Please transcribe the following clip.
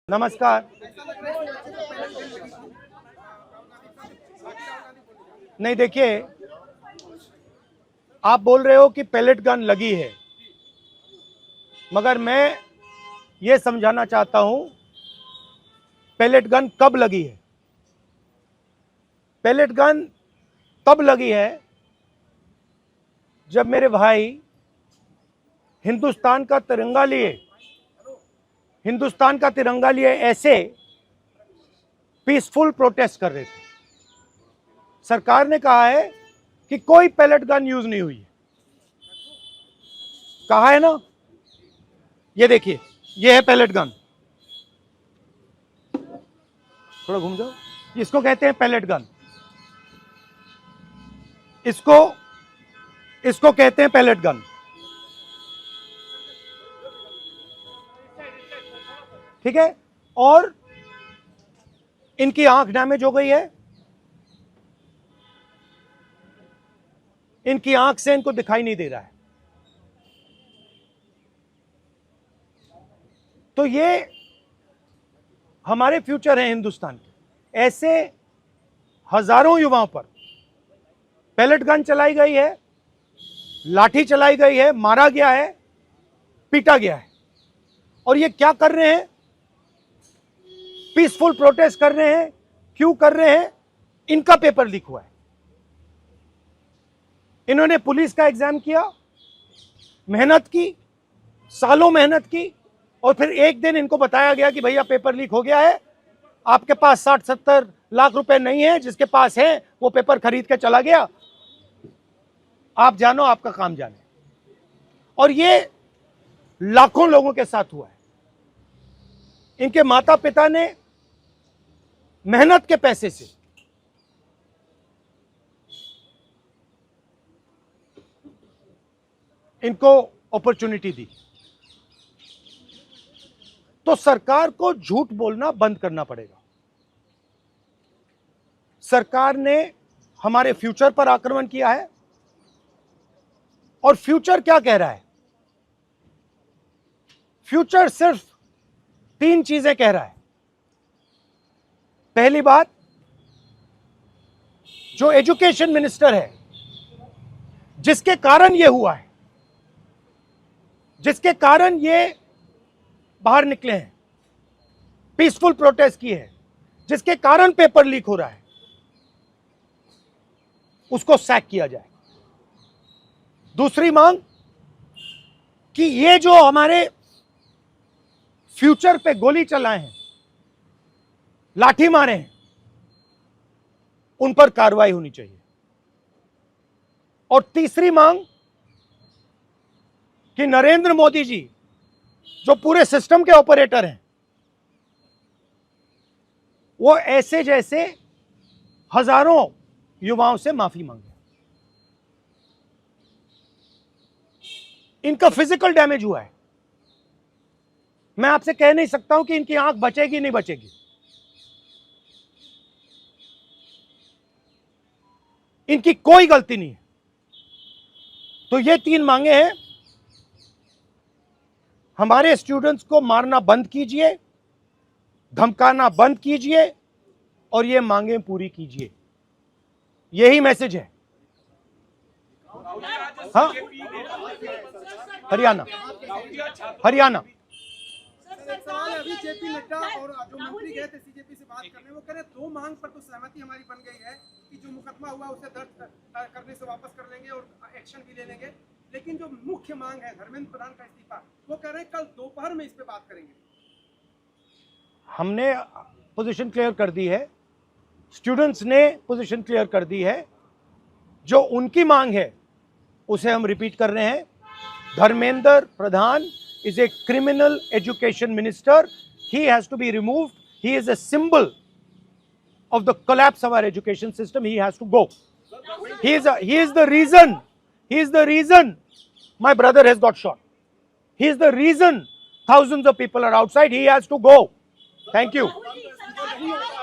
नमस्कार। नहीं, देखिए, आप बोल रहे हो कि पैलेट गन लगी है, मगर मैं ये समझाना चाहता हूं पैलेट गन कब लगी है। पैलेट गन तब लगी है जब मेरे भाई हिंदुस्तान का तिरंगा लिए ऐसे पीसफुल प्रोटेस्ट कर रहे थे। सरकार ने कहा है कि कोई पैलेट गन यूज नहीं हुई है, कहा है ना। ये देखिए, ये है पैलेट गन, थोड़ा घूम जाओ। इसको कहते हैं पैलेट गन, इसको कहते हैं पैलेट गन। ठीक है, और इनकी आंख डैमेज हो गई है, इनकी आंख से इनको दिखाई नहीं दे रहा है। तो ये हमारे फ्यूचर है हिंदुस्तान के। ऐसे हजारों युवाओं पर पैलेट गन चलाई गई है, लाठी चलाई गई है, मारा गया है, पीटा गया है। और ये क्या कर रहे हैं? पीसफुल प्रोटेस्ट कर रहे हैं। क्यों कर रहे हैं? इनका पेपर लीक हुआ है। इन्होंने पुलिस का एग्जाम किया, मेहनत की, सालों मेहनत की, और फिर एक दिन इनको बताया गया कि भैया पेपर लीक हो गया है, आपके पास 60-70 लाख रुपए नहीं है, जिसके पास है वो पेपर खरीद के चला गया, आप जानो, आपका काम जाने। और ये लाखों लोगों के साथ हुआ है। इनके माता पिता ने मेहनत के पैसे से इनको अपॉर्चुनिटी दी। तो सरकार को झूठ बोलना बंद करना पड़ेगा। सरकार ने हमारे फ्यूचर पर आक्रमण किया है, और फ्यूचर क्या कह रहा है? फ्यूचर सिर्फ 3 चीजें कह रहा है। पहली बात, जो एजुकेशन मिनिस्टर है, जिसके कारण यह हुआ है, जिसके कारण ये बाहर निकले हैं, पीसफुल प्रोटेस्ट किए हैं, जिसके कारण पेपर लीक हो रहा है, उसको सैक किया जाए। दूसरी मांग कि ये जो हमारे फ्यूचर पे गोली चलाए हैं, लाठी मारे हैं, उन पर कार्रवाई होनी चाहिए। और तीसरी मांग कि नरेंद्र मोदी जी, जो पूरे सिस्टम के ऑपरेटर हैं, वो ऐसे जैसे हजारों युवाओं से माफी मांगे। इनका फिजिकल डैमेज हुआ है। मैं आपसे कह नहीं सकता हूं कि इनकी आंख बचेगी नहीं बचेगी। इनकी कोई गलती नहीं है। तो ये 3 मांगे हैं। हमारे स्टूडेंट्स को मारना बंद कीजिए, धमकाना बंद कीजिए, और ये मांगे पूरी कीजिए। यही मैसेज है। हाँ, हरियाणा सवाल है, अभी जेपी नड्डा और जो मंत्री गए थे सीजेपी से बात करने, वो कह रहे 2 मांग पर तो सहमति हमारी बन गई है कि जो मुकदमा हुआ उसे दर्ज करने से वापस कर लेंगे और एक्शन भी ले लेंगे, लेकिन जो मुख्य मांग है धर्मेंद्र प्रधान का इस्तीफा, वो कह रहे हैं कल दोपहर में इस पे बात करेंगे। हमने पोजीशन क्लियर कर दी है, स्टूडेंट्स ने पोजीशन क्लियर कर दी है। जो उनकी मांग है उसे हम रिपीट कर रहे हैं। Dharmendra Pradhan is a criminal education minister. He has to be removed. He is a symbol of the collapse of our education system. He has to go. He is the reason my brother has got shot. He is the reason thousands of people are outside. He has to go. Thank you.